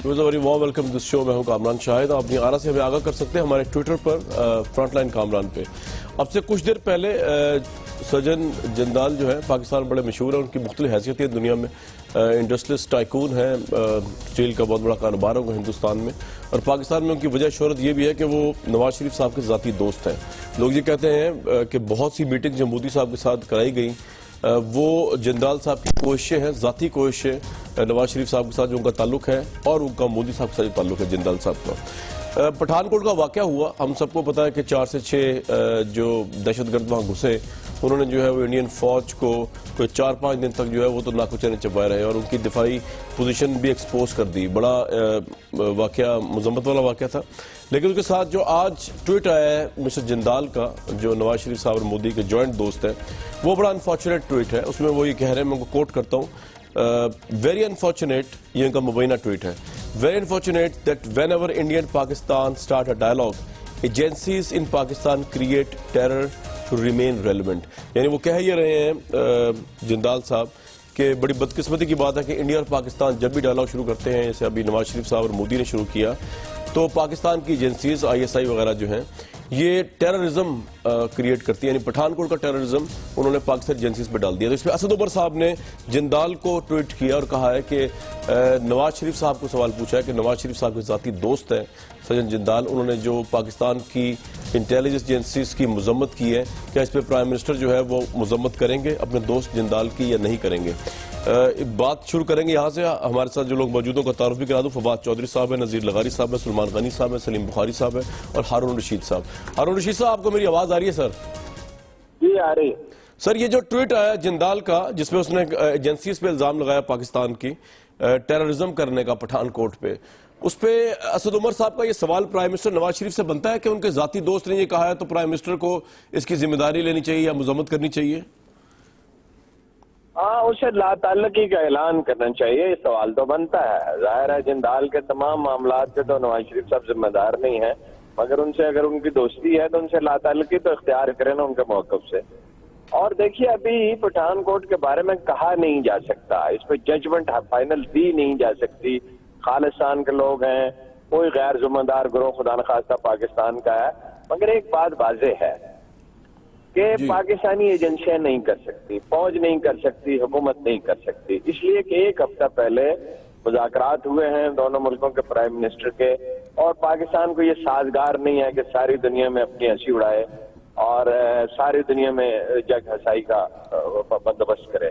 Very warm welcome دس شو. میں ہوں کامران شاہد. آپ اپنی آرا سے ہمیں آگاہ کر سکتے ہیں ہمارے ٹویٹر پر فرنٹ لائن کامران پہ. اب سے کچھ دیر پہلے سجن جندال جو ہے پاکستان بڑے مشہور ہیں, ان کی مختلف حیثیتیں دنیا میں. انڈسٹریلسٹ ٹائکون ہیں, اسٹیل کا بہت بڑا کاروبار ہے ہندوستان میں, اور پاکستان میں ان کی وجہ شہرت یہ بھی ہے کہ وہ نواز شریف صاحب کے ذاتی دوست ہیں. لوگ یہ کہتے ہیں کہ بہت سی میٹنگ جو مودی صاحب کے ساتھ کرائی گئیں وہ جندال صاحب کی کوششیں ہیں, ذاتی کوششیں نواز شریف صاحب کے ساتھ جو ان کا تعلق ہے, اور ان کا مودی صاحب کے ساتھ جو تعلق ہے جندال صاحب کا. پٹھان کوٹ کا واقعہ ہوا, ہم سب کو پتا ہے کہ 4 سے 6 جو دہشت گرد وہاں گھسے, انہوں نے جو ہے وہ انڈین فوج کو کوئی 4-5 دن تک جو ہے وہ تو ناکچے چبائے رہے, اور ان کی دفاعی پوزیشن بھی ایکسپوز کر دی. بڑا واقعہ, مذمت والا واقعہ تھا. لیکن اس کے ساتھ جو آج ٹویٹ آیا ہے مسٹر جندال کا, جو نواز شریف صاحب اور مودی کے جوائنٹ دوست ہیں, وہ بڑا انفارچونیٹ ٹویٹ ہے. اس میں وہ یہ کہہ رہے ہیں, میں ان کو کوٹ کرتا ہوں, ویری انفارچونیٹ, یہ ان کا مبینہ ٹویٹ ہے, very unfortunate that whenever India and Pakistan start a dialogue, agencies in Pakistan create terror to remain relevant. یعنی وہ کہہ یہ رہے ہیں جندال صاحب کہ بڑی بدقسمتی کی بات ہے کہ انڈیا اور پاکستان جب بھی ڈائلاگ شروع کرتے ہیں, جیسے ابھی نواز شریف صاحب اور مودی نے شروع کیا, تو پاکستان کی ایجنسیز ISI وغیرہ جو ہیں یہ ٹیررزم کریٹ کرتی ہیں. یعنی پٹھان کوٹ کا ٹیررزم انہوں نے پاکستان ایجنسیز پہ ڈال دیا. تو اس پہ اسد عمر صاحب نے جندال کو ٹویٹ کیا اور کہا ہے کہ نواز شریف صاحب کو سوال پوچھا ہے کہ نواز شریف صاحب کے ذاتی دوست ہیں سجن جندال, انہوں نے جو پاکستان کی انٹیلیجنس ایجنسیز کی مذمت کی ہے, کیا اس پہ پرائم منسٹر جو ہے وہ مذمت کریں گے اپنے دوست جندال کی یا نہیں کریں گے. بات شروع کریں گے یہاں سے. ہمارے ساتھ جو لوگ موجود ہیں کا تعارف بھی کرا دوں. فواد چودھری صاحب ہیں, نذیر لغاری صاحب ہیں, سلمان غنی صاحب ہیں, سلیم بخاری صاحب ہیں, اور ہارون رشید صاحب. ہارون رشید صاحب, آپ کو میری آواز آ رہی ہے سر؟ جی آ رہی ہے سر. یہ جو ٹویٹ آیا جندال کا جس میں اس نے ایجنسیز پہ الزام لگایا پاکستان کی ٹیررزم کرنے کا پٹھان کوٹ پہ, اس پہ اسد عمر صاحب کا یہ سوال پرائم منسٹر نواز شریف سے بنتا ہے کہ ان کے ذاتی دوست نے یہ کہا ہے تو پرائم منسٹر کو اس کی ذمہ داری لینی چاہیے یا مذمت کرنی چاہیے؟ ہاں, اسے لا تعلقی کا اعلان کرنا چاہیے. یہ سوال تو بنتا ہے. ظاہر ہے جندال کے تمام معاملات کے تو نواز شریف صاحب ذمہ دار نہیں ہیں, مگر ان سے اگر ان کی دوستی ہے تو ان سے لا تعلقی تو اختیار کریں نا ان کے موقف سے. اور دیکھیے, ابھی پٹھان کوٹ کے بارے میں کہا نہیں جا سکتا, اس پہ ججمنٹ فائنل دی نہیں جا سکتی. خالصان کے لوگ ہیں, کوئی غیر ذمہ دار گروہ خدا نخواستہ پاکستان کا ہے. مگر ایک بات واضح ہے کہ پاکستانی ایجنسیاں نہیں کر سکتی, فوج نہیں کر سکتی, حکومت نہیں کر سکتی. اس لیے کہ 1 ہفتہ پہلے مذاکرات ہوئے ہیں دونوں ملکوں کے پرائم منسٹر کے, اور پاکستان کو یہ سازگار نہیں ہے کہ ساری دنیا میں اپنی ہنسی اڑائے اور ساری دنیا میں جگ ہنسائی کا بندوبست کرے.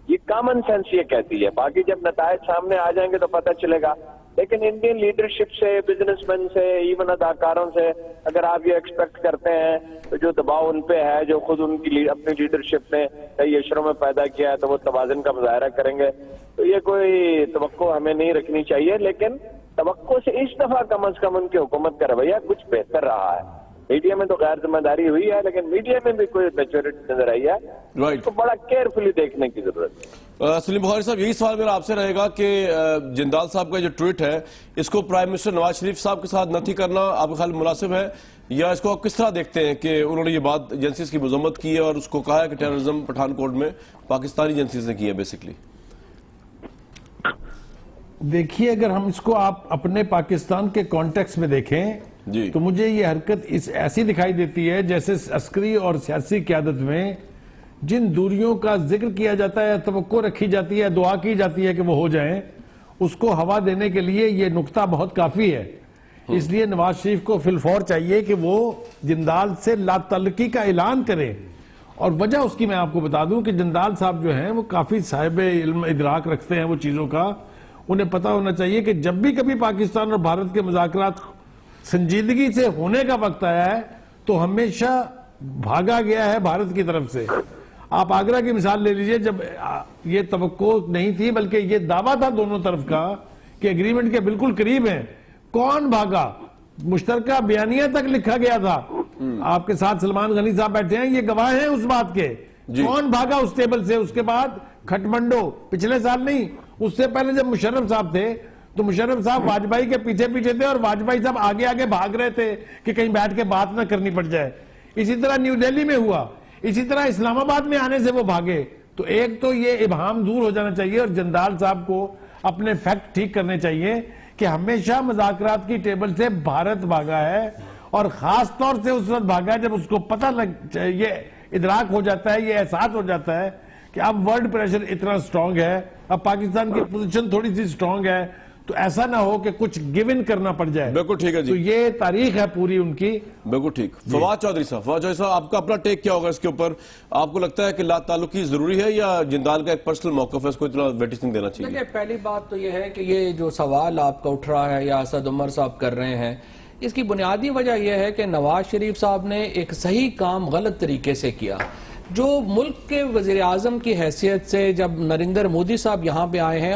یہ کامن سینس یہ کہتی ہے. باقی جب نتائج سامنے آ جائیں گے تو پتہ چلے گا. لیکن انڈین لیڈرشپ سے, بزنس مین سے, ایون اداکاروں سے اگر آپ یہ ایکسپیکٹ کرتے ہیں تو جو دباؤ ان پہ ہے, جو خود ان کی اپنی لیڈرشپ نے کئی اشروں میں پیدا کیا ہے, تو وہ توازن کا مظاہرہ کریں گے, تو یہ کوئی توقع ہمیں نہیں رکھنی چاہیے. لیکن توقع سے اس دفعہ کم از کم ان کی حکومت کا رویہ کچھ بہتر رہا ہے. میڈیا میں تو غیر ذمہ داری ہوئی ہے, لیکن میڈیا میں بھی کوئی میچورٹی نظر آئی ہے. اس کو بڑا کیئرفلی دیکھنے کی ضرورت ہے. سلیم بخاری صاحب, یہی سوال میرا آپ سے رہے گا کہ جندال صاحب کا جو ٹویٹ ہے اس کو پرائم منسٹر نواز شریف صاحب کے ساتھ نہ کرنا آپ کے خیال مناسب ہے, یا اس کو آپ کس طرح دیکھتے ہیں کہ انہوں نے یہ بات ایجنسیز کی مذمت کی ہے اور اس کو کہا ہے کہ ٹیررزم پٹھان کوٹ میں پاکستانی ایجنسیز نے کی ہے بیسکلی؟ دیکھیے, اگر ہم اس کو آپ اپنے پاکستان کے کانٹیکس میں دیکھیں تو مجھے یہ حرکت ایسی دکھائی دیتی ہے جیسے عسکری اور سیاسی قیادت میں جن دوریوں کا ذکر کیا جاتا ہے, توقع رکھی جاتی ہے, دعا کی جاتی ہے کہ وہ ہو جائیں, اس کو ہوا دینے کے لیے یہ نقطہ بہت کافی ہے. اس لیے نواز شریف کو فی الفور چاہیے کہ وہ جندال سے لا تعلقی کا اعلان کرے. اور وجہ اس کی میں آپ کو بتا دوں کہ جندال صاحب جو ہیں وہ کافی صاحب علم ادراک رکھتے ہیں وہ چیزوں کا. انہیں پتہ ہونا چاہیے کہ جب بھی کبھی پاکستان اور بھارت کے مذاکرات سنجیدگی سے ہونے کا وقت آیا ہے تو ہمیشہ بھاگا گیا ہے بھارت کی طرف سے. آپ آگرہ کی مثال لے لیجئے, جب یہ توقع نہیں تھی بلکہ یہ دعویٰ تھا دونوں طرف کا کہ ایگریمنٹ کے بالکل قریب ہیں, کون بھاگا؟ مشترکہ بیانیہ تک لکھا گیا تھا. آپ کے ساتھ سلمان غنی صاحب بیٹھے ہیں, یہ گواہ ہیں اس بات کے. کون بھاگا اس ٹیبل سے؟ اس کے بعد کھٹمنڈو, پچھلے سال نہیں, اس سے پہلے جب مشرف صاحب تھے تو مشرف صاحب واجپائی کے پیچھے پیچھے تھے اور واجپائی صاحب آگے آگے بھاگ رہے تھے کہ کہیں بیٹھ کے بات نہ کرنی پڑ جائے. اسی طرح نیو دہلی میں ہوا, اسی طرح اسلام آباد میں آنے سے وہ بھاگے. تو ایک تو یہ ابہام دور ہو جانا چاہیے اور جندال صاحب کو اپنے فیکٹ ٹھیک کرنے چاہیے کہ ہمیشہ مذاکرات کی ٹیبل سے بھارت بھاگا ہے، اور خاص طور سے اس وقت بھاگا جب اس کو پتہ یہ ادراک ہو جاتا ہے، یہ احساس ہو جاتا ہے کہ اب ورلڈ پریشر اتنا سٹرونگ ہے، اب پاکستان کی پوزیشن تھوڑی سی سٹرونگ ہے، تو ایسا نہ ہو کہ کچھ گیو ان کرنا پڑ جائے۔ بالکل ٹھیک ہے جی، تو یہ تاریخ ہے پوری ان کی۔ بالکل ٹھیک۔ فواد چودھری صاحب، آپ کا اپنا ٹیک کیا ہوگا اس کے اوپر؟ آپ کو لگتا ہے کہ لا تعلقی ضروری ہے یا جندال کا ایک پرسنل موقف ہے، اس کو اتنا ویٹیج نہیں دینا چاہیے؟ دیکھیں، پہلی بات تو یہ ہے کہ یہ جو سوال آپ کا اٹھ رہا ہے یا اسد عمر صاحب کر رہے ہیں، اس کی بنیادی وجہ یہ ہے کہ نواز شریف صاحب نے ایک صحیح کام غلط طریقے سے کیا۔ جو ملک کے وزیر اعظم کی حیثیت سے جب نریندر مودی صاحب یہاں پہ آئے ہیں،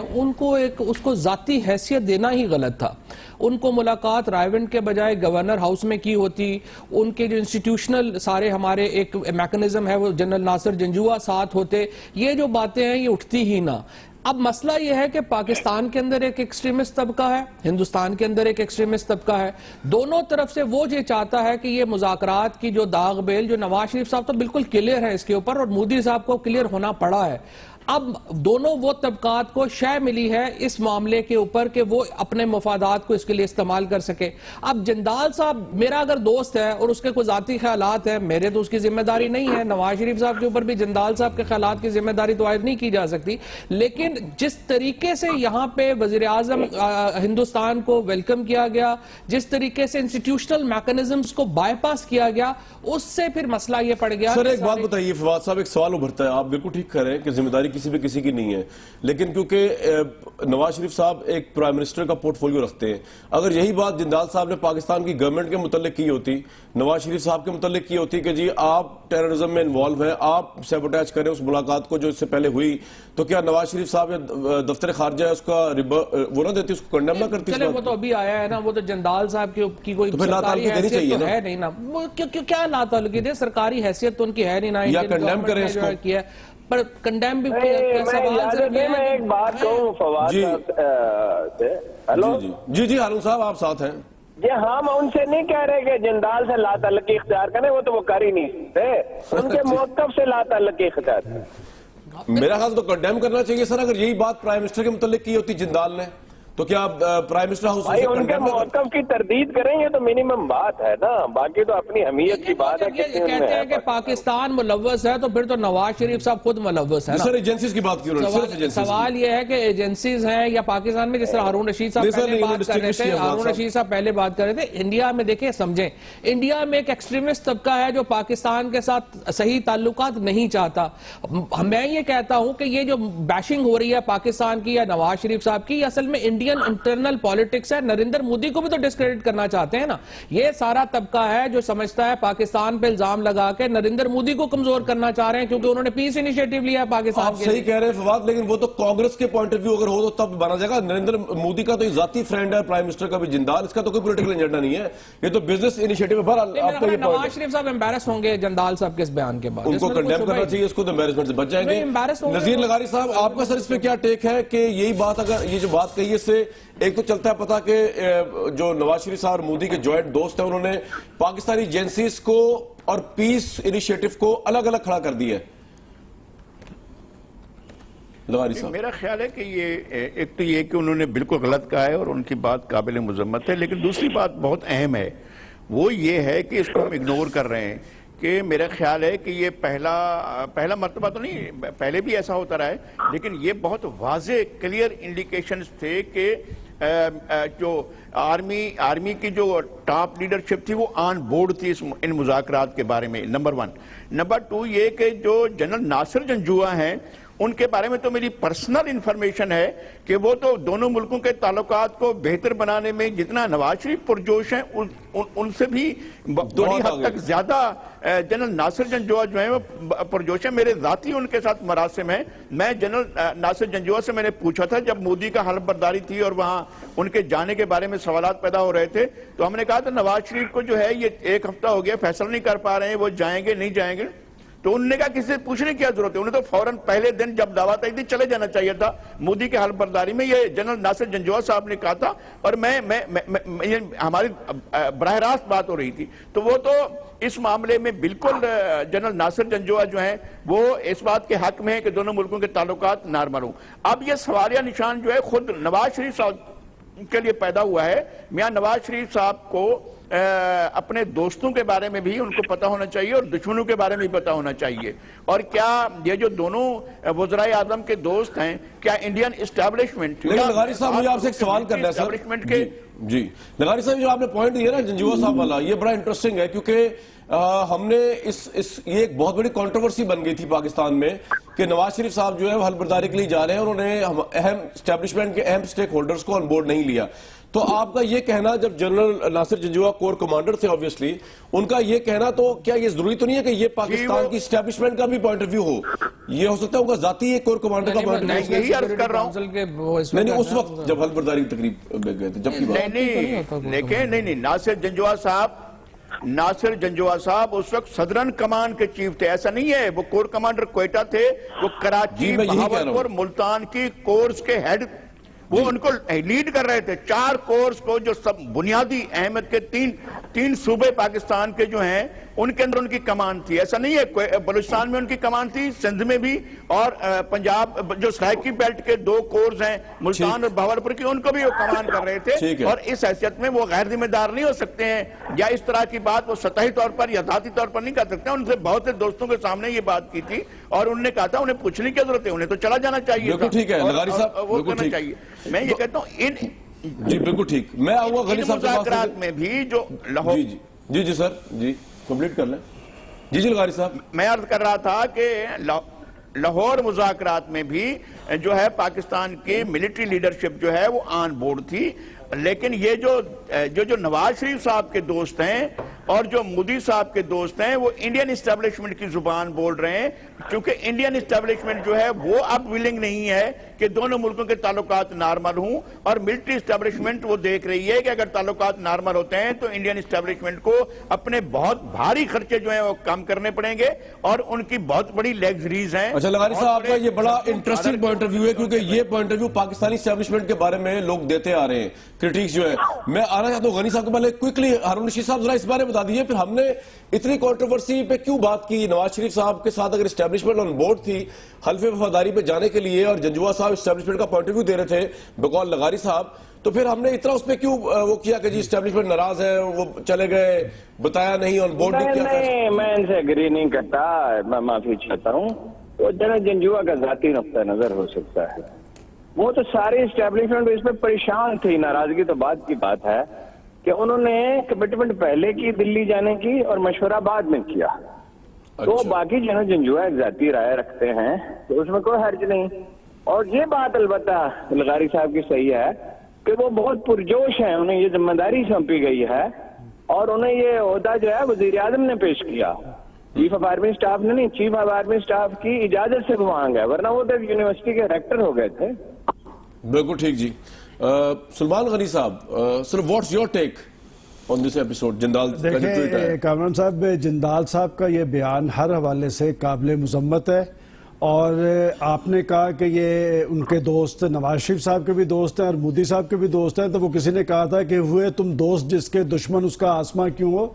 اس کو ذاتی حیثیت دینا ہی غلط تھا۔ ان کو ملاقات رائیونڈ کے بجائے گورنر ہاؤس میں کی ہوتی، ان کے جو انسٹیٹیوشنل سارے ہمارے ایک میکنزم ہے وہ جنرل ناصر جنجوعہ ساتھ ہوتے، یہ جو باتیں ہیں یہ اٹھتی ہی نہ۔ اب مسئلہ یہ ہے کہ پاکستان کے اندر ایک ایکسٹریمسٹ طبقہ ہے، ہندوستان کے اندر ایک ایکسٹریمسٹ طبقہ ہے، دونوں طرف سے وہ یہ چاہتا ہے کہ یہ مذاکرات کی جو داغ بیل، جو نواز شریف صاحب تو بالکل کلیئر ہے اس کے اوپر، اور مودی صاحب کو کلیئر ہونا پڑا ہے، اب دونوں وہ طبقات کو شے ملی ہے اس معاملے کے اوپر کہ وہ اپنے مفادات کو اس کے لیے استعمال کر سکے۔ اب جندال صاحب میرا اگر دوست ہے اور اس کے کوئی ذاتی خیالات ہیں، میرے تو اس کی ذمہ داری نہیں ہے، نواز شریف صاحب کے اوپر بھی جندال صاحب کے خیالات کی ذمہ داری تو عائد نہیں کی جا سکتی، لیکن جس طریقے سے یہاں پہ وزیر اعظم ہندوستان کو ویلکم کیا گیا، جس طریقے سے انسٹیٹیوشنل میکنزمز کو بائی پاس کیا گیا، اس سے پھر مسئلہ یہ پڑ گیا۔ سر ایک بات بتائیے فواد صاحب، ایک سوال ابھرتا ہے، آپ بالکل ٹھیک کہہ رہے ہیں کہ ذمہ داری کسی بھی کسی کی نہیں ہے، لیکن کیونکہ نواز شریف صاحب ایک پرائم منسٹر کا پورٹ فولیو رکھتے ہیں، اگر یہی بات جندال صاحب نے پاکستان کی گورنمنٹ کے متعلق کی ہوتی، نواز شریف صاحب کے متعلق کی ہوتی کہ جی آپ ٹیررزم میں انوالو ہیں، آپ سیبوٹیج کریں اس ملاقات کو جو اس سے پہلے ہوئی، تو کیا نواز شریف صاحب یا دفتر خارجہ اس کا وہ نہ دیتی، اس کو کنڈیم نہ کرتی؟ چلے وہ تو ابھی آیا ہے نا، وہ تو جندال صاحب کی کوئی سرکاری حیثیت تو ہے نہیں نا، کیا لا تعلقی دے، سرکاری حیثیت تو ان کی ہے نہیں نا، یا کنڈیم کریں اس کو، پر کنڈیم بھی میں ایک بات کہوں فواد سے، ہلو جی ہارون صاحب آپ ساتھ ہیں جی ہاں، میں ان سے نہیں کہہ رہے کہ جندال سے لا تعلقی اختیار کریں، وہ تو وہ کر ہی نہیں سکتے، ان کے موقف سے لا تعلقی اختیار کریں۔ میرا خیال تو کنڈیم کرنا چاہیے سر، اگر یہی بات پرائم منسٹر کے متعلق کی ہوتی جندال نے تو کیا پرائم منسٹر ہاؤس بھائی ان کے موقف کی تردید کریں، یہ تو منیمم بات ہے نا، باقی تو اپنی حمیت کی بات ہے۔ کہتے ہیں کہ پاکستان ملوث ہے تو پھر تو نواز شریف صاحب خود ملوث ہے۔ سر ایجنسیز کی بات کی، سوال یہ ہے کہ ایجنسیز ہیں یا پاکستان میں، جس طرح ہارون رشید صاحب پہلے بات کر رہے تھے، ہارون رشید صاحب پہلے بات کر رہے تھے، انڈیا میں دیکھیں سمجھیں، انڈیا میں ایک ایکسٹریمسٹ طبقہ ہے جو پاکستان کے ساتھ صحیح تعلقات نہیں چاہتا۔ میں یہ کہتا ہوں کہ یہ جو بیشنگ ہو رہی ہے پاکستان کی یا نواز شریف صاحب کی، اصل میں انڈین انٹرنل پالیٹکس ہے، نریندر مودی کو بھی تو ڈسکریڈٹ کرنا چاہتے ہیں نا، یہ سارا طبقہ ہے جو سمجھتا ہے پاکستان پہ الزام لگا کے نریندر مودی کو کمزور کرنا چاہ رہے ہیں، کیونکہ انہوں نے پیس انیشیٹو لیا ہے پاکستان کے لیے۔ آپ صحیح کہہ رہے ہیں فواد، لیکن وہ تو کانگریس کے پوائنٹ آف ویو اگر ہو تو تب بنا جائے گا۔ نریندر مودی کا تو ذاتی فرینڈ ہے پرائم منسٹر کا بھی جندال، اس کا تو کوئی پولیٹیکل ایجنڈا نہیں ہے، یہ تو بزنس انیشیٹو ہے۔ بہرحال آپ کا یہ نواز شریف صاحب امبیرس ہوں گے جندال صاحب کے اس بیان کے بعد، ان کو کنڈیم کرنا چاہیے، اس کو تو امبیرسمنٹ سے بچ جائیں گے۔ نذیر لغاری صاحب آپ کا سر اس پہ کیا ٹیک ہے کہ یہی بات، اگر یہ جو بات کہی ہے اس سے ایک تو چلتا ہے پتا کہ جو نواز شریف صاحب اور مودی کے جوائنٹ دوست ہیں، انہوں نے پاکستانی ایجنسیز کو اور پیس انیشیٹو کو الگ الگ کھڑا کر دیا ہے؟ لغاری صاحب میرا خیال ہے کہ یہ ایک تو یہ کہ انہوں نے بالکل غلط کہا ہے اور ان کی بات قابل مذمت ہے، لیکن دوسری بات بہت اہم ہے، وہ یہ ہے کہ اس کو ہم اگنور کر رہے ہیں کہ میرا خیال ہے کہ یہ پہلا مرتبہ تو نہیں، پہلے بھی ایسا ہوتا رہا ہے، لیکن یہ بہت واضح کلیئر انڈیکیشنز تھے کہ جو آرمی کی جو ٹاپ لیڈرشپ تھی وہ آن بورڈ تھی ان مذاکرات کے بارے میں، نمبر 1۔ نمبر 2 یہ کہ جو جنرل ناصر جنجوعہ ہیں ان کے بارے میں تو میری پرسنل انفارمیشن ہے کہ وہ تو دونوں ملکوں کے تعلقات کو بہتر بنانے میں جتنا نواز شریف پرجوش ہیں ان سے بھی بڑی حد تک زیادہ جنرل ناصر جنجوعہ جو ہیں وہ پرجوش ہیں۔ میرے ذاتی ان کے ساتھ مراسم ہیں، میں جنرل ناصر جنجوعہ سے میں نے پوچھا تھا جب مودی کا حلف برداری تھی اور وہاں ان کے جانے کے بارے میں سوالات پیدا ہو رہے تھے، تو ہم نے کہا تھا نواز شریف کو جو ہے یہ 1 ہفتہ ہو گیا فیصلہ نہیں کر پا رہے ہیں، وہ جائیں گے نہیں جائیں گے، تو انہوں نے کہا کسی سے پوچھنے کی کیا ضرورت ہے، انہیں تو فوراً پہلے دن جب دعوت آئی تھی چلے جانا چاہیے تھا مودی کے حلف برداری میں، یہ جنرل ناصر جنجوعہ صاحب نے کہا تھا، اور ہماری براہ راست بات ہو رہی تھی، تو وہ تو اس معاملے میں بالکل جنرل ناصر جنجوعہ جو ہیں وہ اس بات کے حق میں ہے کہ دونوں ملکوں کے تعلقات نارمل ہوں۔ اب یہ سوالیہ نشان جو ہے خود نواز شریف صاحب کے لیے پیدا ہوا ہے. میاں نواز شریف صاحب کو اپنے دوستوں کے بارے میں بھی ان کو پتا ہونا چاہیے اور دشمنوں کے بارے میں بھی پتا ہونا چاہیے. اور کیا یہ جو دونوں وزرائے اعظم کے دوست ہیں, کیا انڈین اسٹیبلشمنٹ, لیکن لغاری صاحب مجھے آپ سے ایک سوال کرنا ہے سر. جی لغاری صاحب جو آپ نے پوائنٹ دیا نا جنجوعہ صاحب والا, یہ بڑا انٹرسٹنگ ہے کیونکہ ہم نے یہ ایک بہت بڑی کنٹروورسی بن گئی تھی پاکستان میں کہ نواز شریف صاحب جو ہے وہ حلف برداری کے لیے جا رہے ہیں اور انہوں نے اہم اسٹیبلشمنٹ کے اہم سٹیک ہولڈرز کو آن بورڈ نہیں لیا. تو آپ کا یہ کہنا, جب جنرل ناصر جنجوعہ کور کمانڈر تھے obviously, ان کا یہ کہنا, تو کیا یہ ضروری تو نہیں ہے کہ یہ پاکستان کی اسٹیبلشمنٹ کا بھی پوائنٹ آف ویو ہو؟ یہ ہو سکتا ہے ان کا ذاتی ایک کور کمانڈر کا پوائنٹ آف ویو. یہی عرض کر رہا ہوں. نہیں اس وقت جب حلف برداری تقریب میں گئے تھے جب کی بات. نہیں, ناصر جنجوعہ صاحب اس وقت صدرن کمان کے چیف تھے. ایسا نہیں ہے, وہ کور کمانڈر کوئٹہ تھے, وہ کراچی, بہاولپور, ملتان کی کورس کے ہیڈ, وہ ان کو لیڈ کر رہے تھے. 4 کورس کو جو سب بنیادی اہمیت کے 3 صوبے پاکستان کے جو ہیں ان کے اندر ان کی کمان تھی. ایسا نہیں ہے, بلوچستان میں ان کی کمان تھی, سندھ میں بھی, اور پنجاب جو سرائکی بیلٹ کے 2 کورس ہیں ملتان اور بہاولپور کی, ان کو بھی وہ کمان کر رہے تھے. اور اس حیثیت میں وہ غیر ذمہ دار نہیں ہو سکتے ہیں, یا اس طرح کی بات وہ سطحی طور پر یا ذاتی طور پر نہیں کر سکتے. ان سے بہت سے دوستوں کے سامنے یہ بات کی تھی اور انہوں نے کہا تھا انہیں پوچھنے کی ضرورت ہے, انہیں تو چلا جانا چاہیے, وہ کرنا چاہیے. میں یہ کہتا ہوں جی بالکل ٹھیک. میں آؤں گا غنی صاحب سے مذاکرات میں بھی جو لاہور, جی سر, جی کمپلیٹ کر لیں. جی لغاری صاحب, میں عرض کر رہا تھا کہ لاہور مذاکرات میں بھی جو ہے پاکستان کی ملٹری لیڈرشپ جو ہے وہ آن بورڈ تھی. لیکن یہ جو نواز شریف صاحب کے دوست ہیں اور جو مودی صاحب کے دوست ہیں وہ انڈین اسٹیبلشمنٹ کی زبان بول رہے ہیں, کیونکہ انڈین اسٹیبلشمنٹ جو ہے وہ اب ولنگ نہیں ہے کہ دونوں ملکوں کے تعلقات نارمل ہوں, اور ملٹری اسٹیبلشمنٹ وہ دیکھ رہی ہے کہ اگر تعلقات نارمل ہوتے ہیں تو انڈین اسٹیبلشمنٹ کو اپنے بہت بھاری خرچے جو ہیں وہ کم کرنے پڑیں گے اور ان کی بہت بڑی لیگزریز ہیں. اچھا لغاری صاحب, آپ کا یہ بڑا انٹرسٹنگ پوائنٹ آف ویو ہے کیونکہ یہ point of view Pakistani establishment کے بارے میں لوگ دیتے آ رہے ہیں, کرٹیکس جو ہے. میں آنا چاہتا ہوں غنی صاحب کو, پہلے کوئکلی ہارون رشید صاحب ذرا اس بارے بتا دیجیے, پھر ہم نے اتنی کنٹروورسی پہ کیوں بات کی؟ نواز شریف صاحب کے ساتھ اگر اسٹیبلشمنٹ آن بورڈ تھی حلف وفاداری پہ جانے کے لیے اور جنجوعہ صاحب اسٹیبلشمنٹ کا پوائنٹ آف ویو دے رہے تھے بقول لغاری صاحب, تو پھر ہم نے اتنا اس پہ کیوں وہ کیا کہ جی اسٹیبلشمنٹ ناراض ہے, وہ چلے گئے, بتایا نہیں, آن بورڈ بھی کیا؟ نہیں, میں ان سے اگری نہیں کرتا, میں معافی چاہتا ہوں. وہ جنرل جنجوعہ کا ذاتی نقطہ نظر ہو سکتا ہے, وہ تو ساری اسٹیبلشمنٹ اس پہ پریشان تھی. ناراضگی تو بعد کی بات ہے کہ انہوں نے کمٹمنٹ پہلے کی دلی جانے کی اور مشورہ بعد میں کیا. تو باقی جنرل جنجوعہ ایک ذاتی رائے رکھتے ہیں تو اس میں کوئی حرج نہیں. اور یہ بات البتہ لغاری صاحب کی صحیح ہے کہ وہ بہت پرجوش ہیں, انہیں یہ ذمہ داری سونپی گئی ہے اور انہیں یہ عہدہ جو ہے وزیر اعظم نے پیش کیا, چیف آف آرمی اسٹاف نے نہیں, چیف آف آرمی اسٹاف کی اجازت سے وہ وہاں گئے, ورنہ وہ تو یونیورسٹی کے ریکٹر ہو گئے تھے. بالکل ٹھیک. جی سلمان غنی صاحب, sir what's your take on this episode? Jindal دیکھیں کامران صاحب, جندال صاحب کا یہ بیان ہر حوالے سے قابل مذمت ہے, اور آپ نے کہا کہ یہ ان کے دوست نواز شریف صاحب کے بھی دوست ہیں اور مودی صاحب کے بھی دوست ہیں, تو وہ کسی نے کہا تھا کہ ہوئے تم دوست جس کے دشمن اس کا آسماں کیوں ہو,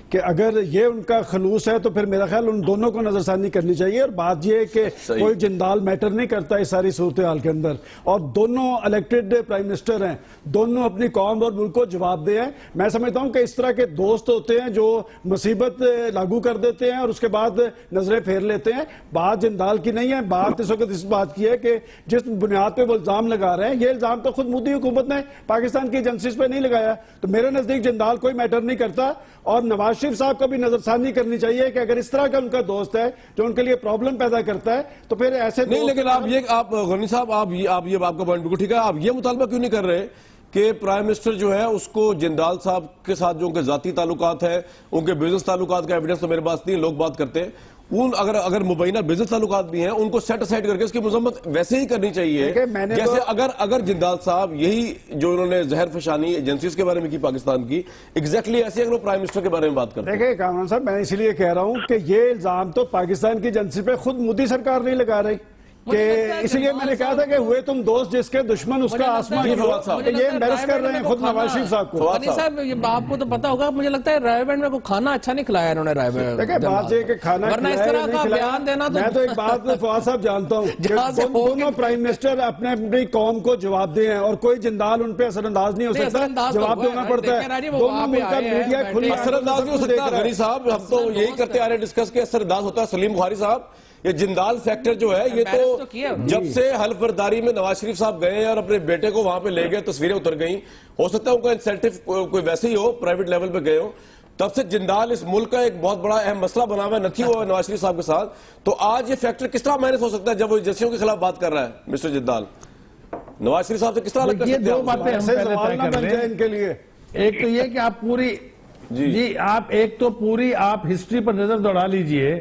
کہ اگر یہ ان کا خلوص ہے تو پھر میرا خیال ان دونوں کو نظر ثانی کرنی چاہیے. اور بات یہ ہے کہ کوئی جندال میٹر نہیں کرتا اس ساری صورتحال کے اندر, اور دونوں الیکٹڈ پرائم منسٹر ہیں, دونوں اپنی قوم اور ملک کو جواب دے ہیں. میں سمجھتا ہوں کہ اس طرح کے دوست ہوتے ہیں جو مصیبت لاگو کر دیتے ہیں اور اس کے بعد نظریں پھیر لیتے ہیں. بات جندال کی نہیں ہے, بات اس وقت اس بات کی ہے کہ جس بنیاد پہ وہ الزام لگا رہے ہیں, یہ الزام تو خود مودی حکومت نے پاکستان کی ایجنسیز پہ نہیں لگایا. تو میرے نزدیک جندال کوئی میٹر نہیں کرتا, اور نواز شریف صاحب کو بھی نظر ثانی کرنی چاہیے کہ اگر اس طرح کا ان کا دوست ہے جو ان کے لیے پرابلم پیدا کرتا ہے تو پھر ایسے نہیں. لیکن آپ غنی صاحب, آپ یہ آپ کا پوائنٹ بالکل ٹھیک ہے, آپ یہ مطالبہ کیوں نہیں کر رہے کہ پرائم منسٹر جو ہے اس کو جندال صاحب کے ساتھ جو ان کے ذاتی تعلقات ہیں, ان کے بزنس تعلقات کا ایویڈنس تو میرے پاس نہیں, لوگ بات کرتے ہیں, اگر مبینہ بزنس تعلقات بھی ہیں ان کو سیٹ اسائڈ کر کے اس کی مذمت ویسے ہی کرنی چاہیے جیسے اگر جندال صاحب یہی جو انہوں نے زہر فشانی ایجنسیز کے بارے میں کی پاکستان کی, ایگزیکٹلی ایسے اگر وہ پرائم منسٹر کے بارے میں بات کرتے ہیں. دیکھیں کامران صاحب, میں اسی لیے کہہ رہا ہوں کہ یہ الزام تو پاکستان کی ایجنسی پہ خود مودی سرکار نہیں لگا رہی, کہ اس لیے میں نے کہا تھا کہ ہوئے تم دوست جس کے دشمن اس کا آسمان جی فواد صاحب یہ امبیرس کر رہے ہیں خود نواز شریف صاحب کو. غنی صاحب یہ آپ کو تو پتا ہوگا, مجھے لگتا ہے رائے بینڈ میں کوئی کھانا اچھا نہیں کھلایا انہوں نے رائے بینڈ. دیکھیں بات یہ کہ کھانا ورنہ اس طرح کا بیان دینا میں تو ایک بات فواد صاحب جانتا ہوں کہ دونوں پرائم منسٹر اپنے اپنی قوم کو جواب دے ہیں اور کوئی جندال ان پہ اثر انداز نہیں ہو سکتا, جواب دینا پڑتا ہے. دونوں ملک کا میڈیا کھلی اثر انداز نہیں ہو سکتا. غنی صاحب ہم تو یہی کرتے آ رہے ہیں ڈسکس کہ اثر انداز ہوتا ہے. سلیم بخاری صاحب یہ جندال فیکٹر جو ہے یہ تو جب سے حلف برداری میں نواز شریف صاحب گئے اور اپنے بیٹے کو وہاں پہ لے گئے, تصویریں اتر گئیں, ہو سکتا ہے ان کا انسینٹیو کوئی ویسے ہی ہو, پرائیویٹ لیول پہ گئے ہو, تب سے جندال اس ملک کا ایک بہت بڑا اہم مسئلہ بنا ہوا ہے, نتھی ہوا ہے نواز شریف صاحب کے ساتھ. تو آج یہ فیکٹر کس طرح مائنس ہو سکتا ہے جب وہ ایجنسیوں کے خلاف بات کر رہا ہے مسٹر جندال؟ نواز شریف صاحب سے کس طرح الگ کر سکتے ہیں؟ یہ دو باتیں ہم پہلے طے کر لیں ان کے لیے. ایک تو یہ کہ آپ پوری جی آپ ایک تو پوری آپ ہسٹری پر نظر دوڑا لیجئے.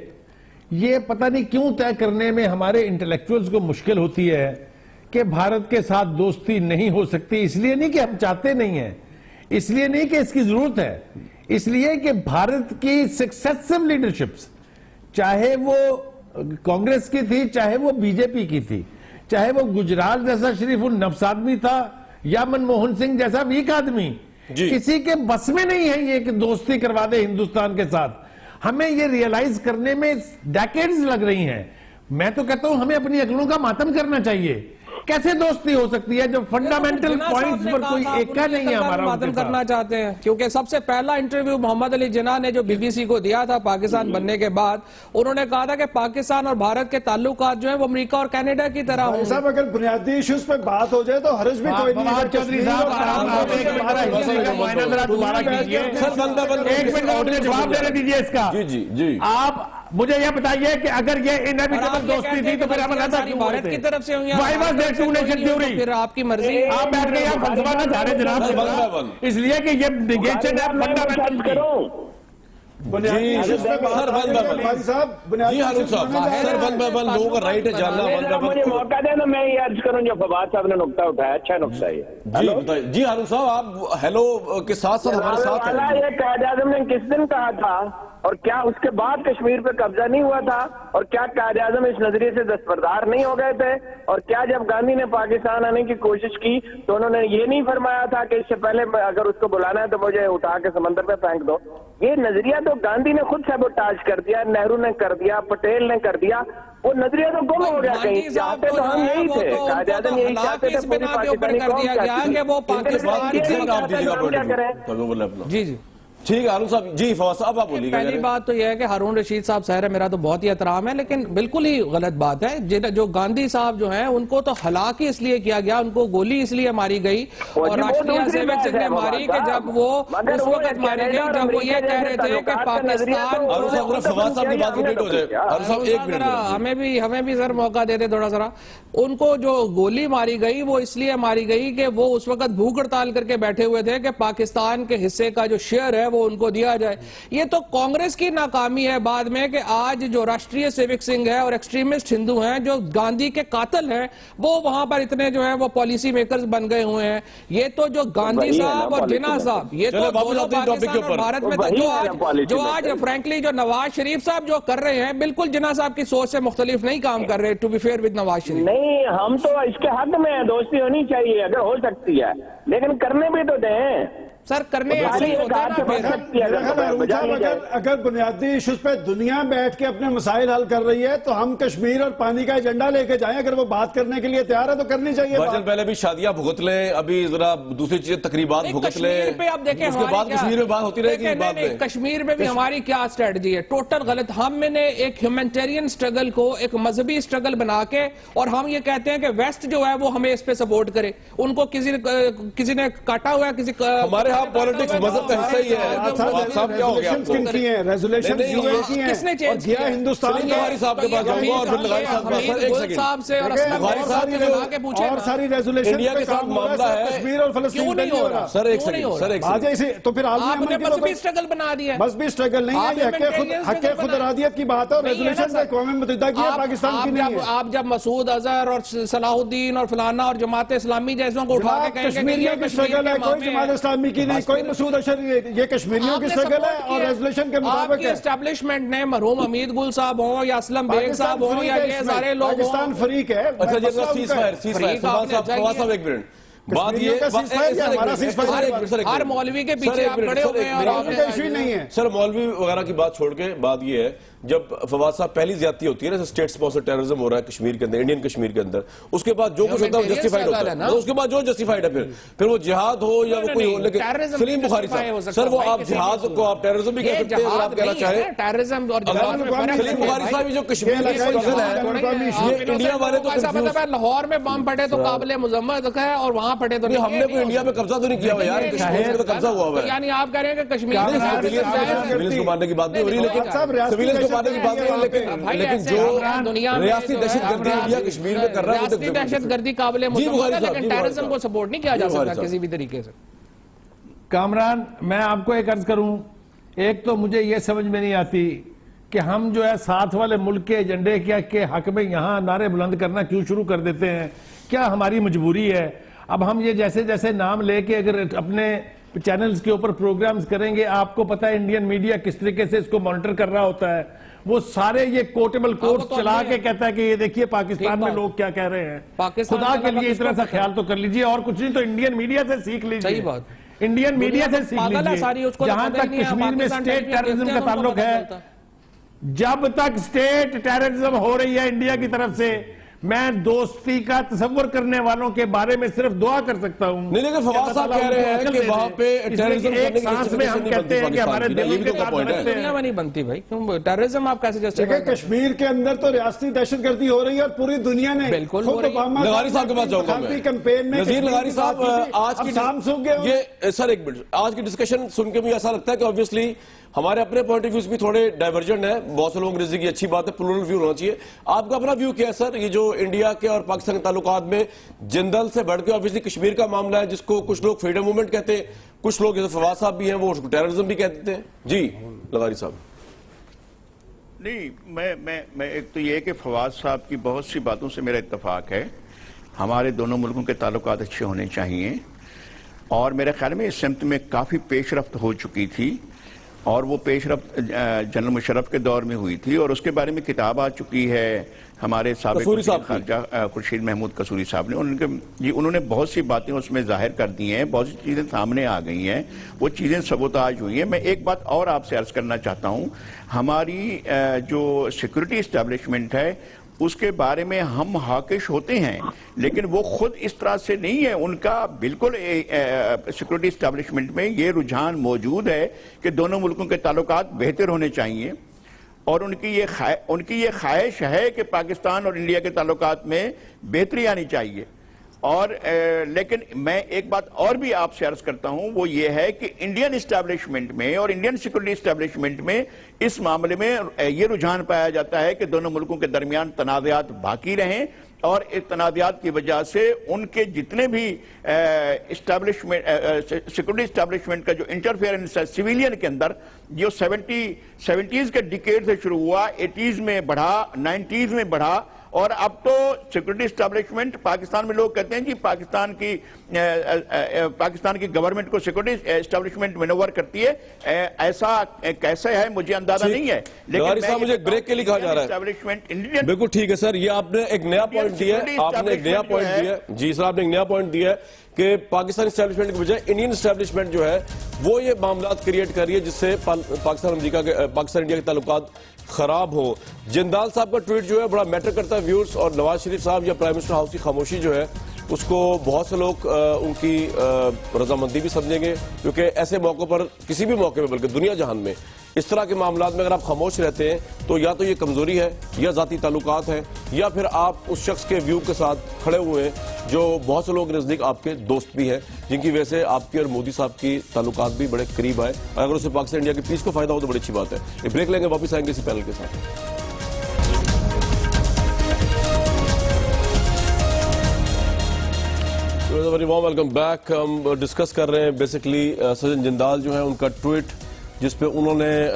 یہ پتہ نہیں کیوں طے کرنے میں ہمارے انٹلیکچوئلز کو مشکل ہوتی ہے کہ بھارت کے ساتھ دوستی نہیں ہو سکتی. اس لیے نہیں کہ ہم چاہتے نہیں ہیں, اس لیے نہیں کہ اس کی ضرورت ہے, اس لیے کہ بھارت کی سکسیسو لیڈرشپس, چاہے وہ کانگریس کی تھی, چاہے وہ بی جے پی کی تھی, چاہے وہ گجرال جیسا شریف النفس آدمی تھا یا منموہن سنگھ جیسا ویک آدمی, کسی کے بس میں نہیں ہے یہ کہ دوستی کروا دے ہندوستان کے ساتھ. ہمیں یہ ریئلائز کرنے میں ڈیکیڈز لگ رہی ہیں. میں تو کہتا ہوں ہمیں اپنی عقلوں کا ماتم کرنا چاہیے. کیسے دوستی ہو سکتی ہے جب فنڈامنٹل پوائنٹس پر کوئی ایکا نہیں ہے ہمارا ماتم کرنا چاہتے ہیں؟ کیونکہ سب سے پہلا انٹرویو محمد علی جناح نے جو بی بی سی کو دیا تھا پاکستان بننے کے بعد, انہوں نے کہا تھا کہ پاکستان اور بھارت کے تعلقات جو ہیں وہ امریکہ اور کینیڈا کی طرح ہوں. صاحب اگر بنیادی ایشوز پہ بات ہو جائے تو حرج بھی کوئی نہیں ہے. چودھری صاحب آپ ایک منٹ کا معائنہ ذرا دوبارہ کیجئے. ایک منٹ مجھے جواب دینے دیجئے اس کا. جی آپ مجھے یہ بتائیے کہ اگر یہ انیویٹیبل دوستی تھی تو پھر ہم ایسا کیوں بھارت کی طرف سے ہوئی Why was there two nation theory? پھر آپ کی مرضی. آپ بیٹھ کے یہاں فلسفہ نہ جا رہے جناب, اس لیے کہ یہ نیگیشن ہے فنڈامنٹل کی. جی سر ون بائی ون, جی ہارون صاحب سر ون بائی ون لوگوں کا رائٹ ہے جاننا. ون بائی ون مجھے موقع دے تو میں یہ عرض کروں جو فواد صاحب نے نقطہ اٹھایا, اچھا نقطہ ہے. جی ہارون صاحب آپ ہیلو کے ساتھ ساتھ ہمارے ساتھ ہیں. یہ قائد اعظم نے کس دن کہا تھا اور کیا اس کے بعد کشمیر پہ قبضہ نہیں ہوا تھا, اور کیا قائد اعظم اس نظریے سے دستبردار نہیں ہو گئے تھے, اور کیا جب گاندھی نے پاکستان آنے کی کوشش کی تو انہوں نے یہ نہیں فرمایا تھا کہ اس سے پہلے اگر اس کو بلانا ہے تو مجھے اٹھا کے سمندر پہ پھینک دو. یہ نظریہ تو گاندھی نے خود سیبوٹاج کر دیا, نہرو نے کر دیا, پٹیل نے کر دیا. وہ نظریہ تو گم ہو گیا کہیں. چاہتے تو ہم یہی تھے, قائد اعظم یہی چاہتے تھے, پوری پاکستانی قوم چاہتی. جی جی ٹھیک ہے ہارون صاحب. جی فواد صاحب آپ بولیے. پہلی بات تو یہ ہے کہ ہارون رشید صاحب ظاہر ہے میرا تو بہت ہی احترام ہے, لیکن بالکل ہی غلط بات ہے. جو گاندھی صاحب جو ہیں ان کو تو ہلاک ہی اس لیے کیا گیا, ان کو گولی اس لیے ماری گئی اور راشٹریہ سیوک سنگھ نے ماری کہ جب وہ اس وقت ماری گئی جب وہ یہ کہہ رہے تھے کہ پاکستان. فواد صاحب کی بات ریپیٹ ہو جائے. ہارون صاحب ایک منٹ ہمیں بھی سر موقع دے دے تھوڑا ذرا. ان کو جو گولی ماری گئی وہ اس لیے ماری گئی کہ وہ اس وقت بھوک ہڑتال کر کے بیٹھے ہوئے تھے کہ پاکستان کے حصے کا جو شیئر ہے وہ ان کو دیا جائے. یہ تو کانگریس کی ناکامی ہے بعد میں کہ آج جو راشٹریہ سیوک سنگھ ہے اور ایکسٹریمسٹ ہندو ہیں جو گاندھی کے قاتل ہیں وہ وہاں پر اتنے جو ہیں وہ پالیسی میکرز بن گئے ہوئے ہیں. یہ تو جو گاندھی صاحب اور جناح صاحب یہ تو دونوں پاکستان اور بھارت میں جو آج فرینکلی جو نواز شریف صاحب جو کر رہے ہیں بالکل جناح صاحب کی سوچ سے مختلف نہیں کام کر رہے. To be fair with Nawaz Sharif نہیں, ہم تو اس کے حق میں ہیں, دوستی ہونی چاہیے اگر ہو سکتی ہے, لیکن کرنے بھی تو دیں سر. کرنے اگر بنیادی ایشوز پہ دنیا بیٹھ کے اپنے مسائل حل کر رہی ہے تو ہم کشمیر اور پانی کا ایجنڈا لے کے جائیں. اگر وہ بات کرنے کے لیے تیار ہے تو کرنی چاہیے. پہلے بھی شادیاں بھگت لیں, ابھی ذرا دوسری چیزیں تقریبات بھگت لیں, اس کے بعد کشمیر میں بات ہوتی رہے گی. کشمیر میں بھی ہماری کیا اسٹریٹجی ہے؟ ٹوٹل غلط. ہم نے ایک ہیومینٹیرین سٹرگل کو ایک مذہبی سٹرگل بنا کے اور ہم یہ کہتے ہیں کہ ویسٹ جو ہے وہ ہمیں اس پہ سپورٹ کرے. ان کو کسی نے کاٹا ہوا ہے, کسی ہمارے ہاں پولیٹکس مذہب کا حصہ ہی ہے. صاحب کیا ہو گیا آپ کو؟ ریزولیشن کس نے چینج کیا؟ ہندوستان بخاری صاحب کے پاس جاؤں گا اور پھر لغاری صاحب کے پاس. ایک سیکنڈ صاحب سے اور بخاری صاحب کے پوچھیں اور ساری ریزولیشن انڈیا کے ساتھ معاملہ ہے کشمیر اور فلسطین پہ نہیں ہو رہا. سر ایک سیکنڈ, سر ایک سیکنڈ, تو پھر آپ نے مذہبی سٹرگل بنا دیا. مذہبی سٹرگل نہیں ہے, یہ حق خود ارادیت کی بات ہے اور ریزولیشن سے اقوام متحدہ کی ہے, پاکستان کی نہیں ہے. آپ جب مسعود اظہر اور صلاح الدین اور فلانا اور جماعت اسلامی جیسوں کو اٹھا کے کہیں کشمیر کی سٹرگل ہے, کوئی جماعت اسلامی کی نہیں, کوئی مسعود اشر, یہ کشمیریوں کی سٹرگل ہے اور ریزولوشن کے مطابق آپ کی اسٹیبلشمنٹ نے مرحوم حمید گل صاحب ہوں یا اسلم بیگ صاحب ہوں یا یہ سارے لوگ ہوں, پاکستان فریق ہے. اچھا جی, فواز صاحب ایک منٹ, بات یہ ہر مولوی کے پیچھے آپ کھڑے ہوئے ہیں اور آپ نے ایشو نہیں ہے. سر مولوی وغیرہ کی بات چھوڑ کے بات یہ ہے, جب فواز صاحب پہلی زیادتی ہوتی ہے نا, اسٹیٹ سپانسر ٹیررزم ہو رہا ہے کشمیر کے اندر, انڈین کشمیر کے اندر, اس کے بعد جو کچھ ہوتا ہے وہ جسٹیفائڈ ہوتا ہے, اس کے بعد جو جسٹیفائڈ ہے پھر وہ جہاد ہو یا وہ کوئی ہو. لیکن سلیم بخاری صاحب, سر وہ آپ جہاد کو آپ ٹیررزم بھی کہہ سکتے ہیں اگر آپ کہنا چاہیں. ٹیررزم اور سلیم بخاری صاحب جو کشمیر کا اسٹرگل ہے, یہ انڈیا والے تو لاہور میں بم پھٹے تو قابل مذمت ہے اور وہاں پھٹے تو ہم نے کوئی انڈیا میں قبضہ تو نہیں کیا ہوا یار, کشمیر میں قبضہ ہوا ہوا ہے. یعنی آپ کہہ رہے ہیں کہ کشمیر سویلنس کو مارنے کی بات نہیں ہو رہی, لیکن سویلنس کو مارنے کی بات نہیں ہو رہی, لیکن جو ریاستی دہشت گردی انڈیا کشمیر میں کر رہا ہے, ریاستی دہشت گردی قابل مذمت ہے, لیکن ٹیررزم کو سپورٹ نہیں کیا جا سکتا کسی بھی طریقے سے. کامران, میں آپ کو ایک عرض کروں, ایک تو مجھے یہ سمجھ میں نہیں آتی کہ ہم جو ہے ساتھ والے ملک کے ایجنڈے کے حق میں یہاں نعرے بلند کرنا کیوں شروع کر دیتے ہیں. کیا ہماری مجبوری ہے؟ اب ہم یہ جیسے جیسے نام لے کے اگر اپنے چینلز کے اوپر پروگرامز کریں گے, آپ کو پتہ ہے انڈین میڈیا کس طریقے سے اس کو مانیٹر کر رہا ہوتا ہے, وہ سارے یہ کوٹیبل کوٹس چلا کے کہتا ہے کہ یہ دیکھیے پاکستان میں لوگ کیا کہہ رہے ہیں. خدا کے لیے اتنا سا خیال تو کر لیجئے, اور کچھ نہیں تو انڈین میڈیا سے سیکھ لیجئے, انڈین میڈیا سے سیکھ لیجئے. جہاں تک کشمیر میں اسٹیٹ ٹیررزم کا تعلق ہے, جب تک اسٹیٹ ٹیررزم ہو رہی ہے انڈیا کی طرف سے, میں دوستی کا تصور کرنے والوں کے بارے میں صرف دعا کر سکتا ہوں. نہیں لیکن فواز صاحب کہہ رہے ہیں کہ وہاں پہ ٹیررزم ایک سانس میں ہم کہتے ہیں کہ ہمارے دل کے ساتھ دنیا میں نہیں بنتی بھائی, ٹیررزم آپ کیسے جسٹیفائی کریں؟ کشمیر کے اندر تو ریاستی دہشت گردی ہو رہی ہے اور پوری دنیا نے بالکل ہو رہی ہے. لغاری صاحب کے پاس جاؤں گا میں. نذیر لغاری صاحب, آج کی یہ سر ایک منٹ, آج کی ڈسکشن سن کے مجھے ایسا لگتا ہے کہ obviously ہمارے اپنے پوائنٹ آف ویوز بھی تھوڑے ڈائیورجنٹ ہیں, بہت سے لوگ انگریزی کی اچھی بات ہے, پلورل ویو ہونا چاہیے. آپ کا اپنا ویو کیا ہے سر, یہ جو انڈیا کے اور پاکستان کے تعلقات میں جندل سے بڑھ کے obviously کشمیر کا معاملہ ہے, جس کو کچھ لوگ فریڈم موومنٹ کہتے ہیں, کچھ لوگ جیسے فواز صاحب بھی ہیں وہ ٹیررزم بھی کہتے ہیں. جی لغاری صاحب. نہیں, میں ایک تو یہ کہ فواز صاحب کی بہت سی باتوں سے میرا اتفاق ہے. ہمارے دونوں ملکوں کے تعلقات اچھے ہونے چاہیے, اور میرے خیال میں اس سمت میں کافی پیش رفت ہو چکی تھی, اور وہ پیش رفت جنرل مشرف کے دور میں ہوئی تھی, اور اس کے بارے میں کتاب آ چکی ہے ہمارے سابق خارجہ خورشید محمود قصوری صاحب نے. انہوں نے بہت سی باتیں اس میں ظاہر کر دی ہیں, بہت سی چیزیں سامنے آ گئی ہیں, وہ چیزیں سبوتاج ہوئی ہیں. میں ایک بات اور آپ سے عرض کرنا چاہتا ہوں, ہماری جو سیکورٹی اسٹیبلشمنٹ ہے اس کے بارے میں ہم حاکش ہوتے ہیں, لیکن وہ خود اس طرح سے نہیں ہے. ان کا بالکل سیکورٹی اسٹیبلشمنٹ میں یہ رجحان موجود ہے کہ دونوں ملکوں کے تعلقات بہتر ہونے چاہیے, اور ان کی یہ خواہش ہے کہ پاکستان اور انڈیا کے تعلقات میں بہتری آنی چاہیے. اور لیکن میں ایک بات اور بھی آپ سے عرض کرتا ہوں, وہ یہ ہے کہ انڈین اسٹیبلشمنٹ میں اور انڈین سیکورٹی اسٹیبلشمنٹ میں اس معاملے میں یہ رجحان پایا جاتا ہے کہ دونوں ملکوں کے درمیان تنازعات باقی رہیں, اور اس تنازعات کی وجہ سے ان کے جتنے بھی سیکورٹی اسٹیبلشمنٹ کا جو انٹرفیئرنس ہے سویلین کے اندر, جو 70s کے ڈیکیڈ سے شروع ہوا, 80s میں بڑھا, 90s میں بڑھا, اور اب تو سیکورٹی اسٹیبلشمنٹ پاکستان میں لوگ کہتے ہیں کہ پاکستان کی گورنمنٹ کو سیکورٹی اسٹیبلشمنٹ مینور کرتی ہے. ایسا کیسے ہے مجھے اندازہ نہیں ہے, لیکن مجھے بریک کے لیے کہا جا رہا ہے. بالکل ٹھیک ہے سر, یہ آپ نے ایک نیا پوائنٹ دیا ہے, آپ نے ایک نیا پوائنٹ دیا ہے. جی سر, آپ نے ایک نیا پوائنٹ دیا ہے کہ پاکستانی اسٹیبلشمنٹ کی بجائے انڈین اسٹیبلشمنٹ جو ہے وہ یہ معاملات کریٹ کر رہی ہے جس سے پاکستان انڈیا کے تعلقات خراب ہو. جندال صاحب کا ٹویٹ جو ہے بڑا میٹر کرتا ہے ویورز, اور نواز شریف صاحب یا پرائم منسٹر ہاؤس کی خاموشی جو ہے اس کو بہت سے لوگ ان کی رضامندی بھی سمجھیں گے, کیونکہ ایسے موقع پر, کسی بھی موقع پہ بلکہ دنیا جہان میں اس طرح کے معاملات میں اگر آپ خاموش رہتے ہیں تو یا تو یہ کمزوری ہے, یا ذاتی تعلقات ہیں, یا پھر آپ اس شخص کے ویو کے ساتھ کھڑے ہوئے ہیں جو بہت سے لوگ نزدیک آپ کے دوست بھی ہیں, جن کی وجہ سے آپ کی اور مودی صاحب کی تعلقات بھی بڑے قریب آئے, اور اگر اسے پاکستان انڈیا کی پیس کو فائدہ ہو تو بڑی اچھی بات ہے. ایک بریک لیں گے, واپس آئیں گے اسی پینل کے ساتھ. Welcome back. ہم ڈسکس کر رہے ہیں بیسکلی سجن جندال جو ہیں ان کا ٹویٹ, جس پہ انہوں نے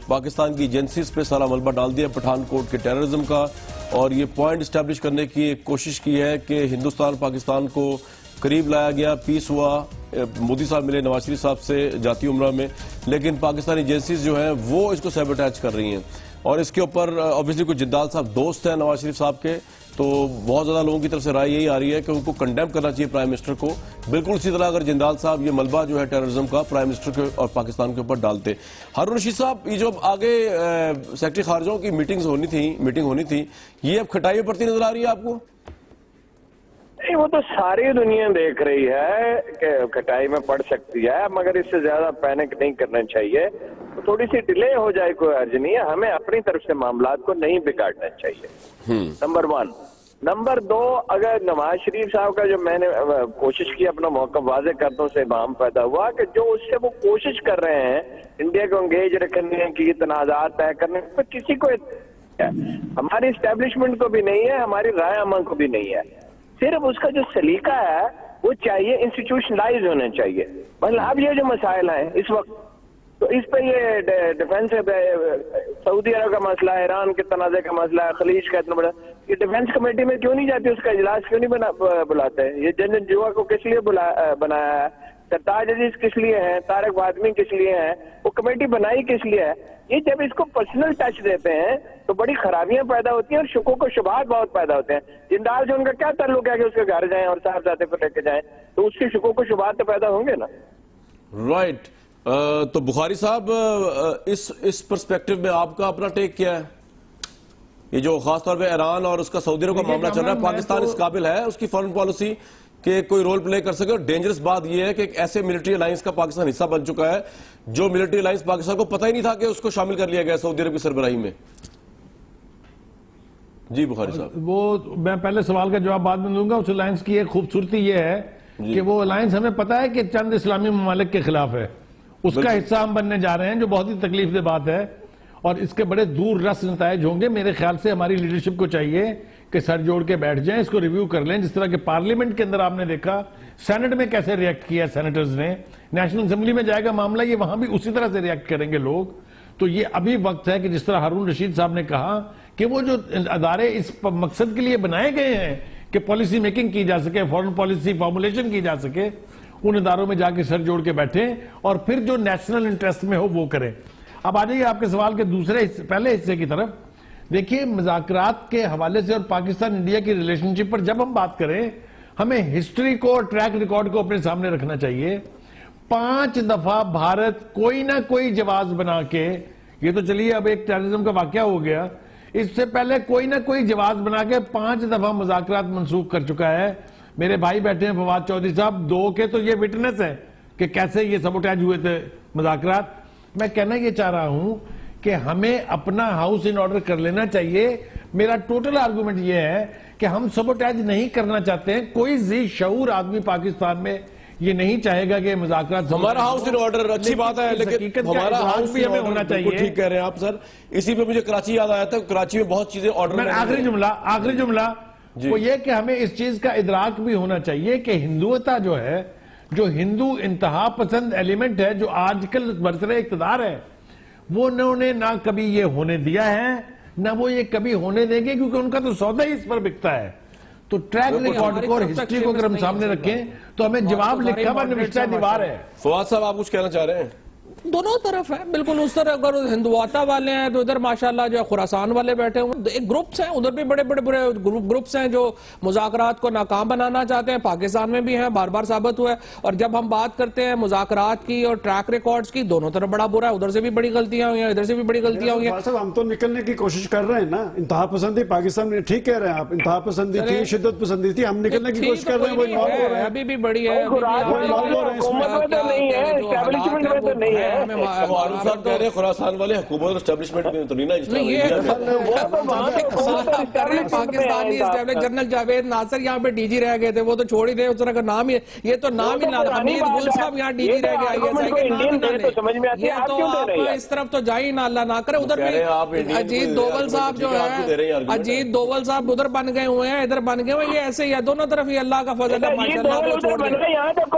پاکستان کی ایجنسیز پہ سارا ملبہ ڈال دیا پٹھان کوٹ کے ٹیررزم کا, اور یہ پوائنٹ اسٹیبلش کرنے کی ایک کوشش کی ہے کہ ہندوستان پاکستان کو قریب لایا گیا, پیس ہوا, مودی صاحب ملے نواز شریف صاحب سے جاتی عمرہ میں، لیکن پاکستانی ایجنسیز جو ہیں وہ اس کو سیبوٹیج کر رہی ہیں، اور اس کے اوپر آبویسلی کوئی جندال صاحب دوست ہیں نواز شریف صاحب کے، تو بہت زیادہ لوگوں کی طرف سے رائے یہی آ رہی ہے کہ ان کو کنڈیم کرنا چاہیے پرائم منسٹر کو، بالکل اسی طرح اگر جندال صاحب یہ ملبہ جو ہے ٹیررزم کا پرائم منسٹر کے اور پاکستان کے اوپر ڈالتے۔ ہارون رشید صاحب، یہ جو آگے سیکرٹری خارجوں کی میٹنگ ہونی تھی، یہ اب کھٹائی پڑتی نظر آ رہی ہے آپ کو؟ نہیں، وہ تو ساری دنیا دیکھ رہی ہے کہ کٹائی میں پڑ سکتی ہے، مگر اس سے زیادہ پینک نہیں کرنا چاہیے، تھوڑی سی ڈیلے ہو جائے کوئی حرج نہیں ہے، ہمیں اپنی طرف سے معاملات کو نہیں بگاڑنا چاہیے، نمبر 1۔ نمبر 2، اگر نواز شریف صاحب کا جو میں نے کوشش کی اپنا موقف واضح کرنے سے ابہام پیدا ہوا کہ جو اس سے وہ کوشش کر رہے ہیں انڈیا کو انگیج رکھنے کی، تنازعات طے کرنے پر کسی کو ہماری اسٹیبلشمنٹ کو بھی نہیں ہے، ہماری رائے عامہ کو بھی نہیں ہے، صرف اس کا جو سلیقہ ہے وہ چاہیے انسٹیٹیوشنلائز ہونا چاہیے۔ مطلب اب یہ جو مسائل ہیں اس وقت، تو اس پہ یہ ڈیفنس سعودی عرب کا مسئلہ ہے، ایران کے تنازع کا مسئلہ ہے، خلیج کا اتنا بڑا، یہ ڈیفنس کمیٹی میں کیوں نہیں جاتی، اس کا اجلاس کیوں نہیں بلاتے؟ یہ جنرل جوا کو کس لیے بنایا ہے؟ سرتاج عزیز کس لیے ہیں؟ طارق فاطمی کس لیے ہیں؟ وہ کمیٹی بنائی کس لیے ہے؟ یہ جب اس کو پرسنل ٹچ دیتے ہیں تو بڑی خرابیاں پیدا ہوتی ہیں اور شکوک و شبہات بہت پیدا ہوتے ہیں۔ جندال سے ان کا کیا تعلق ہے کہ اس کے گھر جائیں اور صاحبزادے کو لے کے جائیں؟ تو اس کی شکوک و شبہات تو پیدا ہوں گے نا۔ رائٹ، تو بخاری صاحب اس پرسپیکٹو میں آپ کا اپنا ٹیک کیا ہے؟ یہ جو خاص طور پہ ایران اور اس کا سعودی عرب کا معاملہ چل رہا ہے، پاکستان اس قابل ہے اس کی فارن پالیسی کہ کوئی رول پلے کر سکے؟ اور ڈینجرس بات یہ ہے کہ ایک ایسے ملٹری الائنس کا پاکستان حصہ بن چکا ہے جو ملٹری الائنس پاکستان کو پتہ ہی نہیں تھا کہ اس کو شامل کر لیا گیا سعودی عرب کی سربراہی میں۔ جی بخاری صاحب، وہ میں پہلے سوال کا جواب بعد میں دوں گا۔ اس الائنس کی ایک خوبصورتی یہ ہے کہ وہ الائنس ہمیں پتا ہے کہ چند اسلامی ممالک کے خلاف ہے، اس کا حصہ ہم بننے جا رہے ہیں، جو بہت ہی تکلیف دہ بات ہے اور اس کے بڑے دور رس نتائج ہوں گے۔ میرے خیال سے ہماری لیڈرشپ کو چاہیے کہ سر جوڑ کے بیٹھ جائیں، اس کو ریویو کر لیں، جس طرح کہ پارلیمنٹ کے اندر آپ نے دیکھا سینٹ میں کیسے ریئیکٹ کیا سینیٹرز نے، نیشنل اسمبلی میں جائے گا معاملہ، یہ وہاں بھی اسی طرح سے ریئیکٹ کریں گے لوگ۔ تو یہ ابھی وقت ہے کہ جس طرح ہارون رشید صاحب نے کہا کہ وہ جو ادارے اس مقصد کے لیے بنائے گئے ہیں کہ پالیسی میکنگ کی جا سکے، فارن پالیسی فارمولیشن کی جا سکے، ان اداروں میں جا کے سر جوڑ کے بیٹھیں اور پھر جو نیشنل انٹرسٹ میں ہو وہ کریں۔ اب آ جائیے آپ کے سوال کے پہلے حصے کی طرف۔ دیکھیے، مذاکرات کے حوالے سے اور پاکستان انڈیا کی ریلیشن شپ پر جب ہم بات کریں، ہمیں ہسٹری کو اور ٹریک ریکارڈ کو اپنے سامنے رکھنا چاہیے۔ 5 دفعہ بھارت کوئی نہ کوئی جواز بنا کے، یہ تو چلیے اب ایک ٹیررزم کا واقعہ ہو گیا، اس سے پہلے کوئی نہ کوئی جواز بنا کے 5 دفعہ مذاکرات منسوخ کر چکا ہے۔ میرے بھائی بیٹھے ہیں فواد چودھری صاحب، 2 کے تو یہ وٹنس ہے کہ کیسے یہ سبوٹیج ہوئے تھے مذاکرات۔ میں کہنا یہ چاہ رہا ہوں کہ ہمیں اپنا ہاؤس ان آرڈر کر لینا چاہیے۔ میرا ٹوٹل آرگومنٹ یہ ہے کہ ہم سبوٹیج نہیں کرنا چاہتے ہیں۔ کوئی ذی شعور آدمی پاکستان میں یہ نہیں چاہے گا کہ مذاکرات، ہمارا ہاؤس ان آرڈر اچھی بات ہے، لیکن ہمارا ہاؤس بھی ہمیں ہونا چاہیے۔ ٹھیک کہہ رہے ہیں آپ سر۔ اسی پہ مجھے کراچی یاد آیا تھا، کراچی میں بہت چیزیں آرڈر میں، آخری جملہ وہ یہ کہ ہمیں اس چیز کا ادراک بھی ہونا چاہیے کہ ہندوتا جو ہے، جو ہندو انتہا پسند ایلیمنٹ ہے، جو آج کل برسر اقتدار ہے، وہ انہوں نے نہ کبھی یہ ہونے دیا ہے نہ وہ یہ کبھی ہونے دیں گے، کیونکہ ان کا تو سودا ہی اس پر بکتا ہے۔ تو ٹریک ریکارڈ کو اور ہسٹری کو اگر ہم سامنے رکھیں تو ہمیں جواب لکھا ہوا نوشتہ دیوار ہے۔ فواد صاحب، آپ کچھ کہنا چاہ رہے ہیں؟ دونوں طرف ہے بالکل اس طرح۔ اگر ہندواتا والے ہیں تو ادھر ماشاءاللہ جو خراسان والے بیٹھے ہیں، ایک گروپس ہیں ادھر بھی، بڑے بڑے گروپس ہیں جو مذاکرات کو ناکام بنانا چاہتے ہیں، پاکستان میں بھی ہیں، بار بار ثابت ہوا ہے۔ اور جب ہم بات کرتے ہیں مذاکرات کی اور ٹریک ریکارڈز کی، دونوں طرف بڑا برا ہے، ادھر سے بھی بڑی غلطیاں ہوئی ہیں، ادھر سے بھی بڑی غلطیاں ہوئی ہیں۔ ہم تو نکلنے کی کوشش کر رہے ہیں نا، انتہا پسندی پاکستان میں، ٹھیک کہہ رہے ہیں آپ، انتہا پسندی تھی، شدت پسندی تھی، ہم نکلنے کی کوشش کر رہے ہیں، وہ انوالو ہو رہے ہیں، ابھی بھی بڑی ہے، صاحب کہہ رہے ہیں خراسان والے حکومت اور اسٹیبلشمنٹ میں تو نہیں پاکستانی جنرل جاوید ناصر یہاں پہ ڈی جی رہ گئے تھے، وہ تو چھوڑ ہی دے، اس طرح کا نام ہی، یہ تو نام ہی لانا، حمید گل صاحب یہاں ڈی جی رہ گئے، یہ تو آپ اس طرف تو جائیں نہ اللہ نہ کرے۔ ادھر بھی اجیت دوول صاحب جو ہے، اجیت دوول صاحب ادھر بن گئے ہوئے ہیں، ادھر بن گئے ہوئے، یہ ایسے ہی ہے، دونوں طرف ہی اللہ کا فضل ہے، ماشاءاللہ کو چھوڑ دیں۔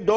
2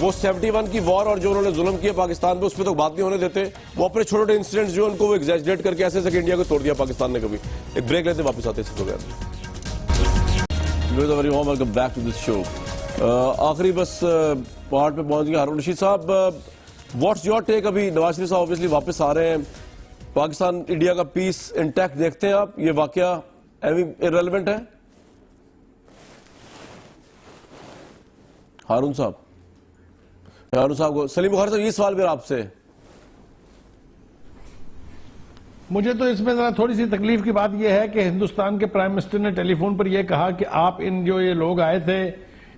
وہ 71 کی وار اور جو انہوں نے ظلم کیا پاکستان پہ اس پہ تو بات نہیں ہونے دیتے. وہ اپنے چھوٹے چھوٹے انسیڈنٹس جو ان کو وہ ایگزیجریٹ کر کے ایسے کہ انڈیا کو توڑ دیا پاکستان نے کبھی. ایک بریک لیتے واپس آتے ہیں ویلکم بیک ٹو دس شو. آخری بس پارٹ پہ پہنچ گیا. ہارون رشید صاحب, واٹس یور ٹیک؟ ابھی نواز شریف صاحب اوبیسلی واپس آ رہے ہیں, پاکستان انڈیا کا پیس انٹیکٹ دیکھتے ہیں آپ؟ یہ واقعہ ارریلیونٹ ہے ہارون صاحب کو؟ سلیم بخاری صاحب, یہ سوال بھی آپ سے. مجھے تو اس میں ذرا تھوڑی سی تکلیف کی بات یہ ہے کہ ہندوستان کے پرائم منسٹر نے ٹیلی فون پر یہ کہا کہ آپ جو یہ لوگ آئے تھے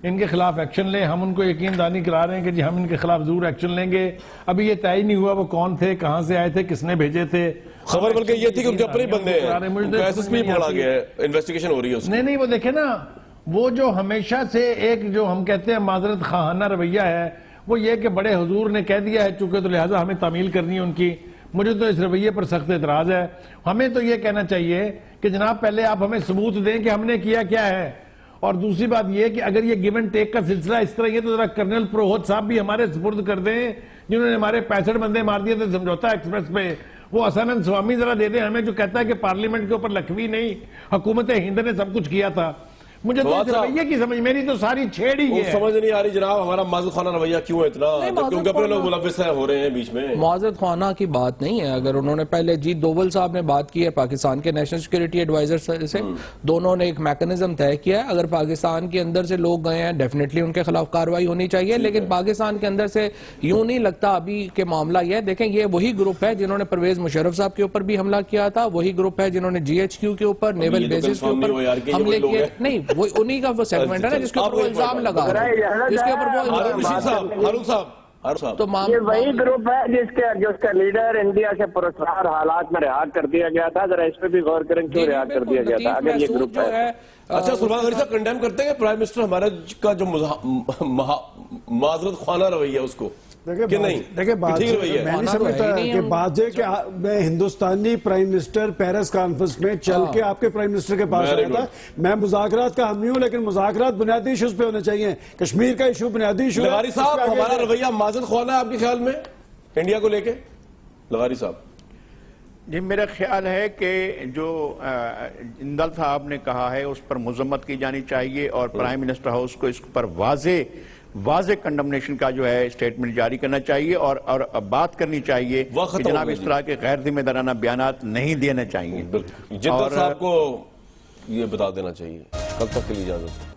ان کے خلاف ایکشن لیں. ہم ان کو یقین دہانی کرا رہے ہیں کہ جی ہم ان کے خلاف ضرور ایکشن لیں گے. ابھی یہ طے نہیں ہوا وہ کون تھے, کہاں سے آئے تھے, کس نے بھیجے تھے. خبر بلکہ یہ تھی کہ ان کے اپنے بندے ہیں, ایس ایس پی پکڑا گیا ہے, انویسٹیگیشن ہو رہی ہے اس کی. نہیں, وہ دیکھیں نا, وہ جو ہمیشہ سے ایک جو ہم کہتے ہیں معذرت خواہانہ رویہ ہے, وہ یہ کہ بڑے حضور نے کہہ دیا ہے چونکہ تو لہٰذا ہمیں تعمیل کرنی ہے ان کی. مجھے تو اس رویے پر سخت اعتراض ہے. ہمیں تو یہ کہنا چاہیے کہ جناب پہلے آپ ہمیں ثبوت دیں کہ ہم نے کیا ہے. اور دوسری بات یہ کہ اگر یہ گیو اینڈ ٹیک کا سلسلہ اس طرح یہ تو ذرا کرنل پروہت صاحب بھی ہمارے سپرد کر دیں, جنہوں نے ہمارے 65 بندے مار دیے تھے سمجھوتا ایکسپریس پہ. وہ حسنن سوامی ذرا دے دیں ہمیں, جو کہتا ہے کہ پارلیمنٹ کے اوپر لکھوی نہیں, حکومت ہند نے سب کچھ کیا تھا. مجھے تو اس رویے کی سمجھ, میری تو ساری چھیڑ ہی ہے. سمجھ نہیں آ رہی جناب ہمارا معذرت خانہ رویہ کیوں ہے اتنا, کیونکہ اپنے لوگ ملوث ہو رہے ہیں بیچ میں. معذرت خانہ کی بات نہیں ہے. اگر انہوں نے پہلے جیت دوول صاحب نے بات کی ہے پاکستان کے نیشنل سیکورٹی ایڈوائزر سے, دونوں نے ایک میکنزم طے کیا ہے. اگر پاکستان کے اندر سے لوگ گئے ہیں ڈیفینیٹلی ان کے خلاف کارروائی ہونی چاہیے, لیکن پاکستان کے اندر سے یوں نہیں لگتا ابھی کہ معاملہ یہ ہے. دیکھیں یہ وہی گروپ ہے جنہوں نے پرویز مشرف صاحب کے اوپر بھی حملہ کیا تھا, وہی گروپ ہے جنہوں نے جی ایچ کیو کے اوپر, نیول بیسز کے اوپر حملے کیے. نہیں, وہ انہی کا سیگمنٹ ہے نا جس کے اوپر وہ الزام لگا رہا ہے, جس کے اوپر وہ ہارون صاحب تو یہ وہی گروپ ہے جس کا لیڈر انڈیا سے پرسرار حالات میں رہا کر دیا گیا تھا. ذرا اس پہ بھی غور کریں کیوں رہا کر دیا گیا تھا اگر یہ گروپ ہے. اچھا سلمان غنی صاحب کنڈیم کرتے ہیں پرائم منسٹر ہمارے کا جو معذرت خانہ رویہ اس کو کہ نہیں؟ دیکھیں بات میں نہیں سمجھتا کہ بات ہے کہ میں ہندوستانی پرائم منسٹر پیرس کانفرنس میں چل کے آپ کے پرائم منسٹر کے پاس آیا تھا. میں مذاکرات کا حامی ہوں, لیکن مذاکرات بنیادی ایشوز پہ ہونے چاہیے. کشمیر کا ایشو بنیادی ایشو ہے. لغاری صاحب ہمارا رویہ معذرت خانہ ہے آپ کے خیال میں انڈیا کو لے کے؟ لغاری صاحب جی میرا خیال ہے کہ جو جندال صاحب نے کہا ہے اس پر مذمت کی جانی چاہیے, اور پرائم منسٹر ہاؤس کو اس پر واضح کنڈمنیشن کا جو ہے اسٹیٹمنٹ جاری کرنا چاہیے, اور بات کرنی چاہیے کہ جناب اس طرح کے غیر ذمہ دارانہ بیانات نہیں دینے چاہیے. جندال صاحب کو یہ بتا دینا چاہیے. کل تک کے لیے اجازت.